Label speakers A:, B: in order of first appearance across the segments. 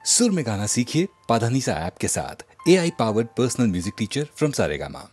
A: सुर में गाना सीखिए पाधानीसा ऐप के साथ। AI powered personal music teacher from Saregama.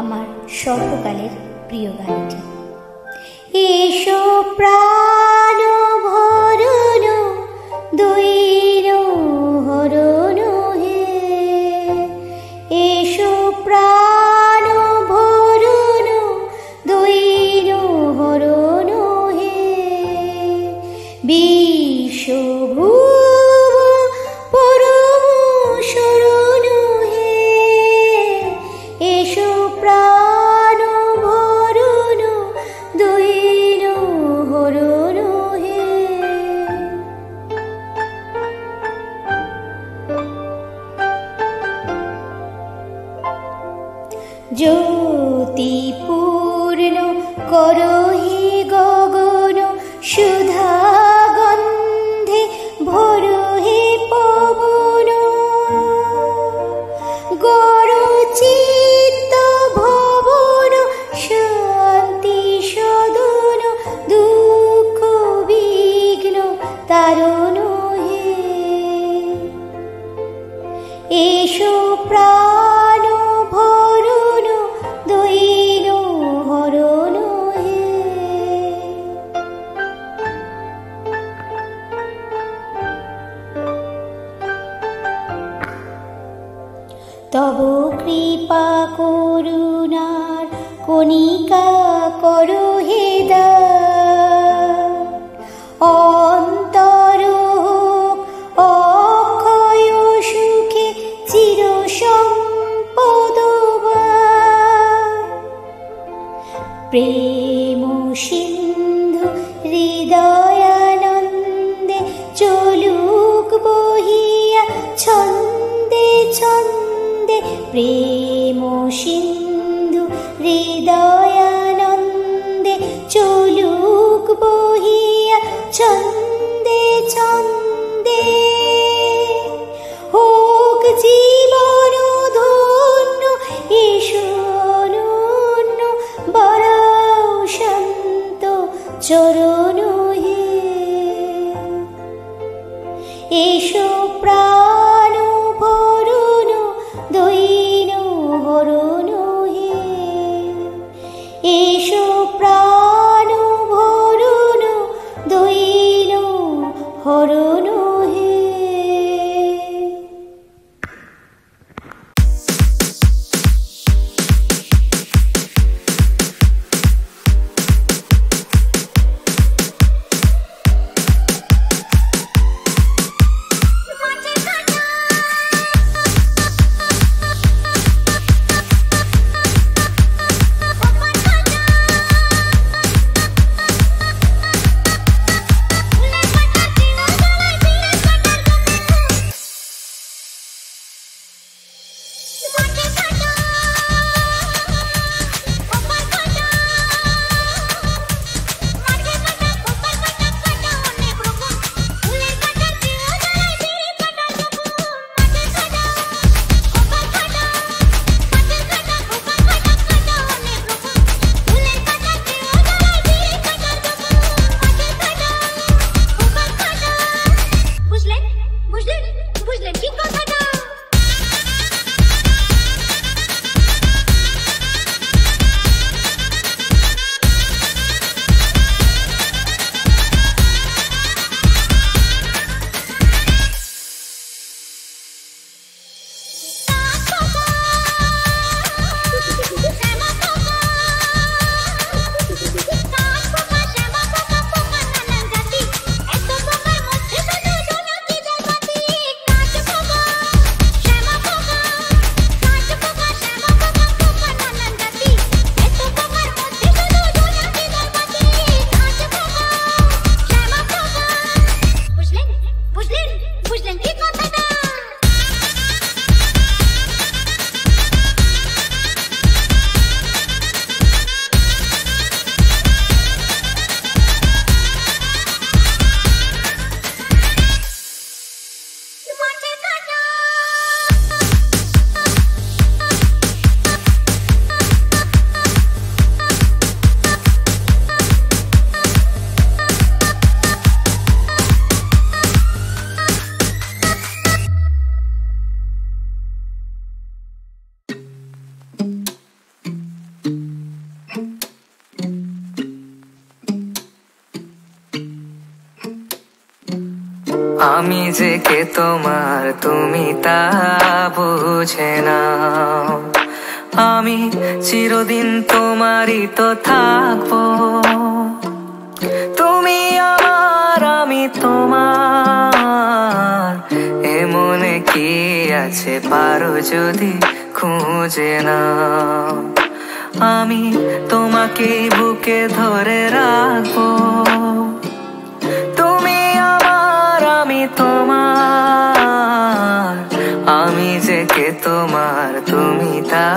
B: আমার সর্বকালের প্রিয় গানটি। এসো প্রাণ ভরণ দৈন হরণ হে, এসো প্রাণ ভরণ দৈন হরণ হে, বিশ্বভূ জ্যোতিপূর্ণ করো হে গগন, সুধা গন্ধে ভরো হে পবন, গড় চিত্ত ভবন শান্তি সদন, দুঃখ বিঘ্ন তারণ হে, এসো প্রাণ ভরণ দৈন হরণ হে। তব কৃপা করুণার কণিকা করো হে দান, অন্তর অক্ষয় সুখে চির সম্পদবান, প্রেম সিন্ধু হৃদয়ানন্দে চলুক বহিয়া ছন্দে ছন্দে, প্রেম সিন্ধু হৃদয়ানন্দে চলুক বহিয়া ছন্দে ছন্দে, হোক জীবন ধন্য এসো অনন্য বরাও শান্ত চরণ হে, এসো প্রাণ ভরণ দৈন হরণ হে, এসো প্রাণ ভরণ দৈন
C: আমি যে কে তোমার তুমি তা বুঝে নাও। আমি চিরদিন তোমারই তো থাকবো, তুমি আমার আমি তোমার। এমনে কি আছে পারো যদি খুঁজে নাও। আমি তোমাকে বুকে ধরে রাখবো, তুমি আমার আমি তোমার। আমি যে কে তোমার তুমি তা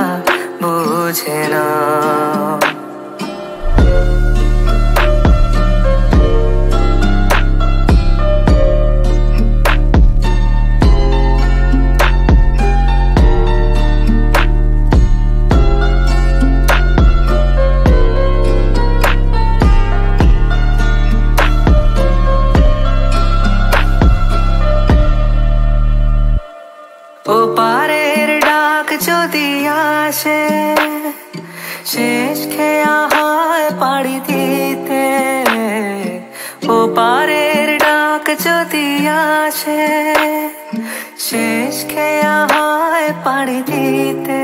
C: বুঝে নাও। ওপারের ডাক যদি আসে, শেষ খেয়া হয় পাড়ি দিতে। ওপারের ডাক যদি আসে, শেষ খেয়া হয় পাড়ি দিতে।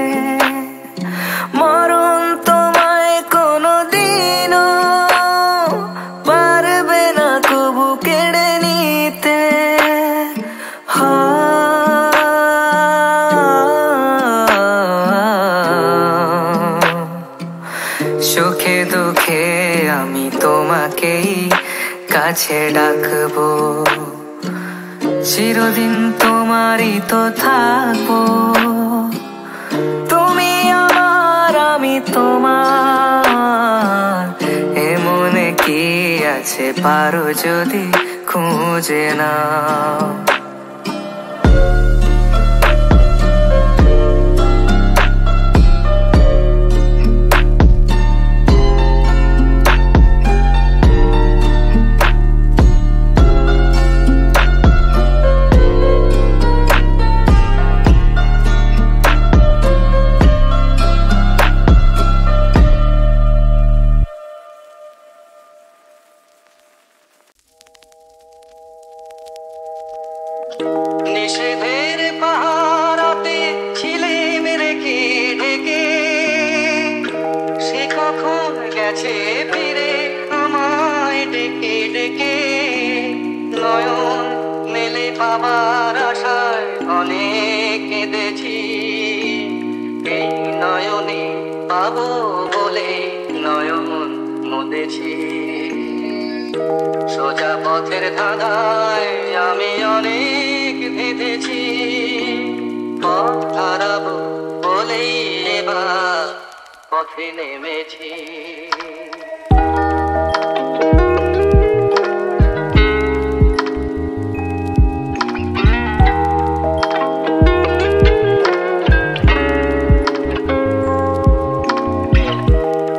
C: মরণ তোমায় কোনো দিনও পারবে না কবু কেড়ে নিতে। সুখে দুঃখে আমি তোমাকেই কাছে ডাকবো, চিরদিন তোমারই তো থাকবো। তুমি আমার আমি তোমার। এমনে কি আছে পারো যদি খুঁজে নাও। নিষেধের পাহারাতে ছিলেম রেখে ঢেকে, সে কখন গেছে ফিরে আমায় ডেকে ডেকে। নয়ন মেলে পাবার আশায় অনেক কেঁদেছি, এই নয়নে পাবো বলে নয়ন মুদেছি। সোজা পথের ধাঁধায় আমি অনেক ভেবেছি, পথ হারাবো বলেই এবার পথে নেমেছি।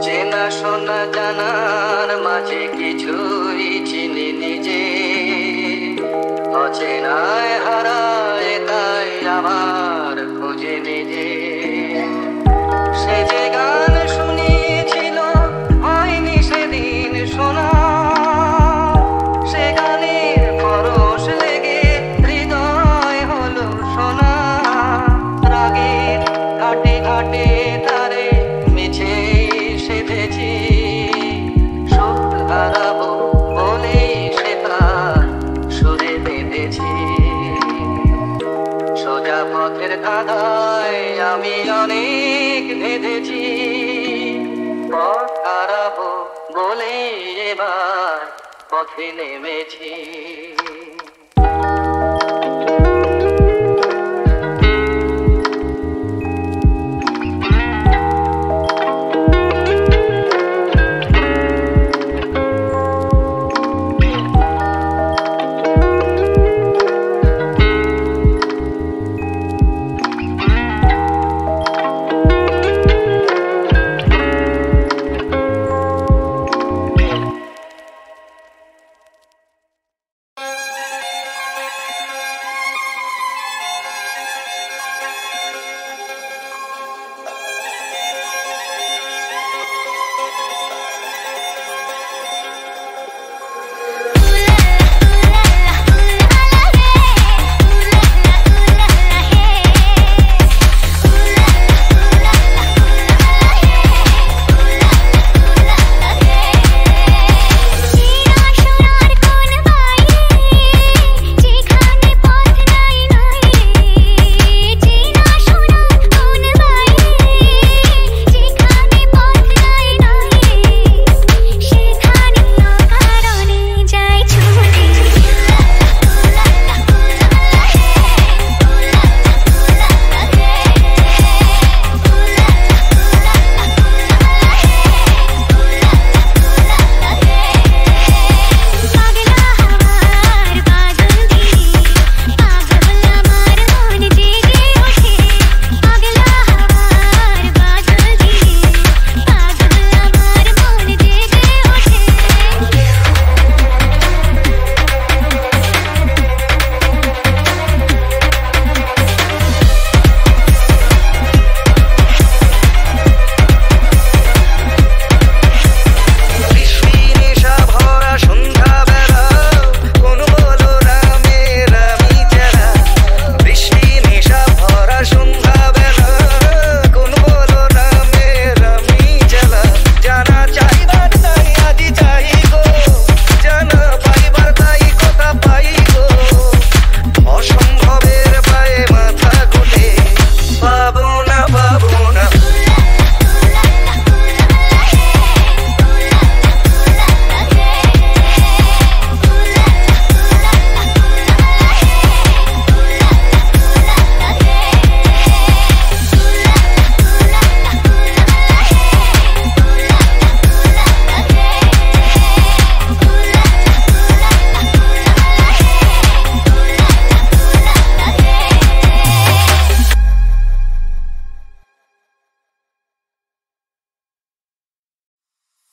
C: চেনা শোনা জানার মাঝে কিছুই চিনি নিজে, অচেনায় হারায় তাই আমার খুঁজে নিজে। সে যে গান শুনিয়েছিল হয়নি সেদিন শোনা, সে গানের পরশ লেগে হৃদয় হলো শোনা। রাগের ঘাটে ঘাটে তারে মিছে সেধেছি, সুখ হারাবো বলেই সে তার সুরে বেঁধেছি। সোজা পথের ধাঁধায় আমি অনেক ভেবেছি, পথ হারাবো বলেই এবার পথে নেমেছি।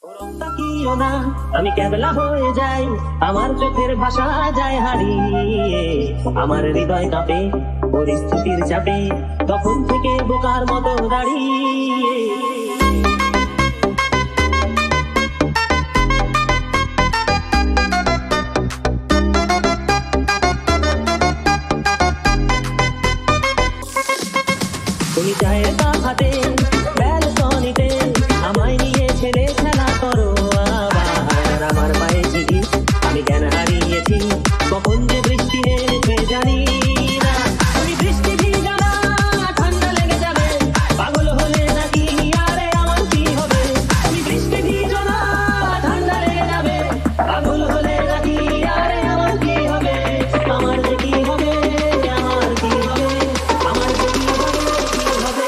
D: তাকিও না আমি কেবলা হয়ে যাই, আমার চোখের ভাষা যায় হারিয়ে, আমার হৃদয় কাঁপে পরিস্থিতির চাপে, তখন থেকে বোকার মতো দাঁড়িয়ে। তুমি চায়ের কাপ হাতে ব্যালকনিতে আমায় নিয়ে ছেলে খেলা করো আবার, আমার পায়ে ঝিঁকি আমি জ্ঞান হারিয়েছি, কখন যে বৃষ্টি নেমেছে জানি না। তুমি বৃষ্টি ভিজা না, ঠান্ডা লেগে যাবে, পাগল হলে নাকি আরে আমার কি হবে? তুমি বৃষ্টি ভিজো না, ঠান্ডা লেগে যাবে, পাগল হলে নাকি আরে আমার কি হবে? আমার যে কি হবে, আমার কি হবে, আমার যে কি হবে, কি হবে?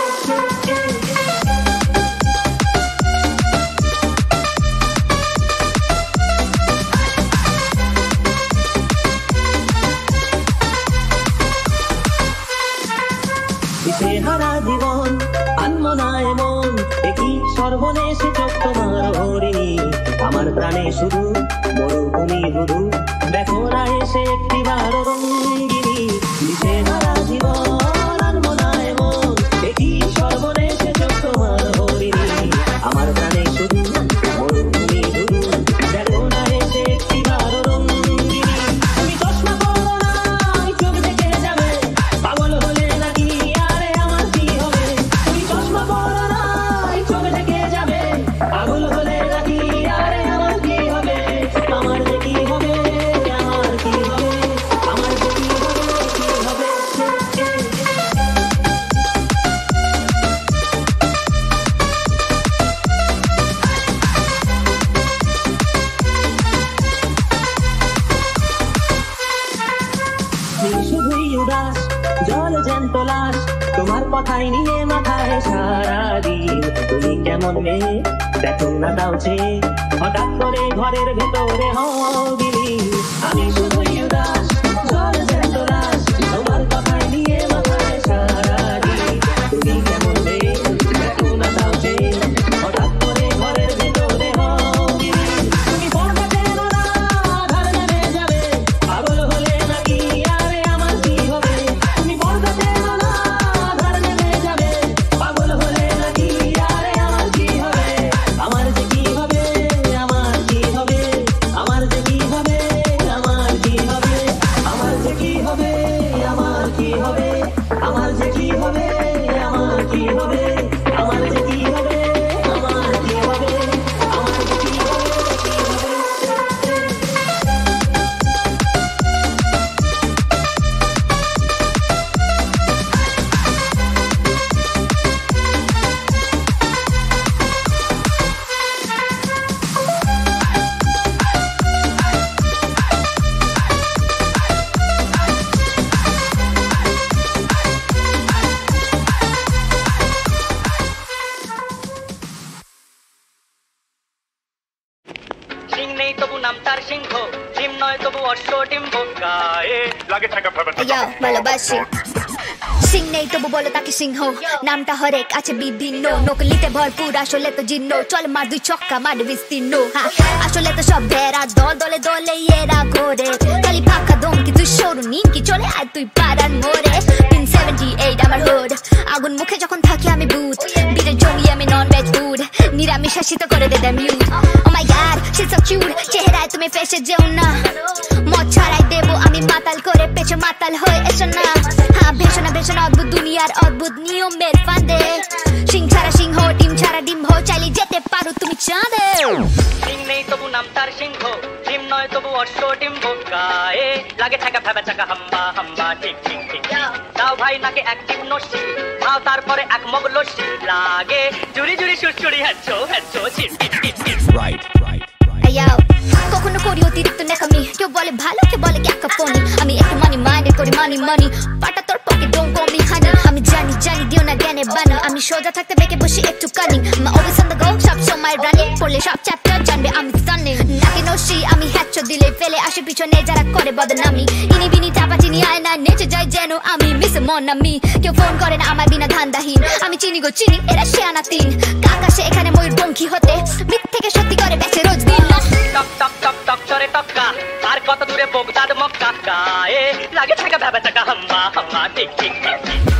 D: দিশেহারা জীবন আনমনা এমন, একই সর্বনেশে চোখ তোমার হরিণী, আমার প্রাণে শুধু মরুভূমি শুধু, দেখো না এসে একটিবার রঙ্গিনী। দিশেহারা জীবন আনমনা এমন, একই সর্বনেশে চোখ তোমার হরিণী, আমার প্রাণে শুধু মরুভূমি শুধু, দেখো না এসে একটিবার রঙ্গিনী। তুমি চশমা পরো না, চোখ দেখে যাবে, পাগল হলে নাকি আরে আমার কি হবে? তুমি চশমা পরো না, চোখ দেখে যাবে, পাগল হলে নাকি আরে আমার কি হবে? আমার যে কি হবে, আমার কি হবে, আমার যে কি হবে, কি হবে? তুমি শুধুই উদাস জল জ্যান্ত লাশ, তোমার কথাই নিয়ে মাথায় সারাদিন। তুমি কেমন মেয়ে দেখো না তাও চেয়ে, হঠাৎ করে ঘরের ভেতরে হও বিলীন। আমি শুধুই উদাস জল জ্যান্ত লাশ, তোমার কথাই নিয়ে মাথায় সারাদিন। তুমি কেমন মেয়ে দেখো না তাও চেয়ে, হঠাৎ করে ঘরের ভেতরে হও বিলীন। তুমি পর্দা টেনো না, ধার নেমে যাবে, পাগল হলে নাকি আরে আমার কি হবে? তুমি পর্দা টেনো না, ধার নেমে যাবে, পাগল হলে নাকি আরে আমার কি হবে? আমার যে কি হবে, আমার কি হবে, আমার যে কি হবে, আমার কি হবে, আমার যে কি হবে, আমার কি হবে, আমার যে কি হবে, আমার কি হবে, আমার যে কি হবে, আমার কি হবে, আমার যে কি হবে, কি হবে?
C: সিং নেই তবু নাম তার সিংহ, ডিম নয় তবু অশ্ব ডিম্ব, গায়ে লাগে থাকা ভাবে
B: Yo, ভালোবাসি সিং নেই তবু বলো তাকে সিংহ, নামটা হরেক আছে বিভিন্ন, নকলিতে ভরপুর আসলে তো জিন্ন, চল মার দুই ছক্কা মার বিস্তীর্ণ। আসলে তো সব ভেড়ার দল, দলে দলে এরা ঘোরে, খালি ফাঁকা দমকি তুই সরু নিমকি, চলে আয় তুই পাড়ার মোড়ে। 78 আমার হুড, আগুন মুখে যখন থাকি আমি ভূত, বিরে জমি আমি নন ভেজ ফুড, নিরামিষ হাসিত করে দে মিউট। ও মাই গড she's so cute, চেহারায় তুমি ফেসে যেও না, মদ ছাড়াই দেবো আমি মাতাল করে, পেছে মাতাল হয়ে এসো না। হ্যাঁ ভেষণা ভেষণা অদ্ভুত দুনিয়ার অদ্ভুত নিয়মের ফাঁদে, সিং ছাড়া সিংহ ডিম ছাড়া ডিম্ব, চাইলে যেতে পারো তুমি চাঁদে।
C: সিং নেই তবু নাম তার সিংহ, ডিম নয় তবু অশ্ব ডিম্ব, গায়ে লাগে থাকা ভাবে চাকা হাম্বা হাম্বা, ঠিক ঠিক ঠিক। দাও ভাই নাকে এক টিপ নস্যি, খাও তারপরে এক মগ লস্যি, লাগে জুড়ি জুড়ি সুরসুরি হ্যাচ্ছো হ্যাচ্ছো ছিট টিট টিট টিট।
A: Right.
B: Yo, কখনো করি অতিরিক্ত নেকামি, কেউ বলে ভালো কেউ বলে ক্যাকাফোনি, আমি একটু মানি মাইন্ডে করি মানি মানি, পাটা তোর পকেট ডোম for me honey আমি জানি জানি দিও না জ্ঞানে বানি আমি সোজা থাকতে বেঁকে বসি একটু কানি I'm always on the go সব সময় রানিং পড়লে সব চ্যাপ্টার জানবে আমি স্টানিং নাকি নসি আমি হ্যাচো দিলে ফেলে আসে পিছনে যারা করে বদনামি ইনি বিনি চাপা চিনি আয় না নেচে যায় যেন আমি মিস মন আমি কেউ ফোন করে না আমার বিনা ধান্দাহীন আমি চিনি গো চিনি এরা শেয়ানা তিন আকাশে এখানে ময়ূরপঙ্খী হতে মিথ থেকে সত্যি করে বেঁচে রোজ দিন
C: টক টক টক টক চরে টক্কা আর কত দূরে বগদাদ মক্কা গায়ে লাগে থাকা ভেবে থাকা হাম্বা হাম্বা টিক টিক টিক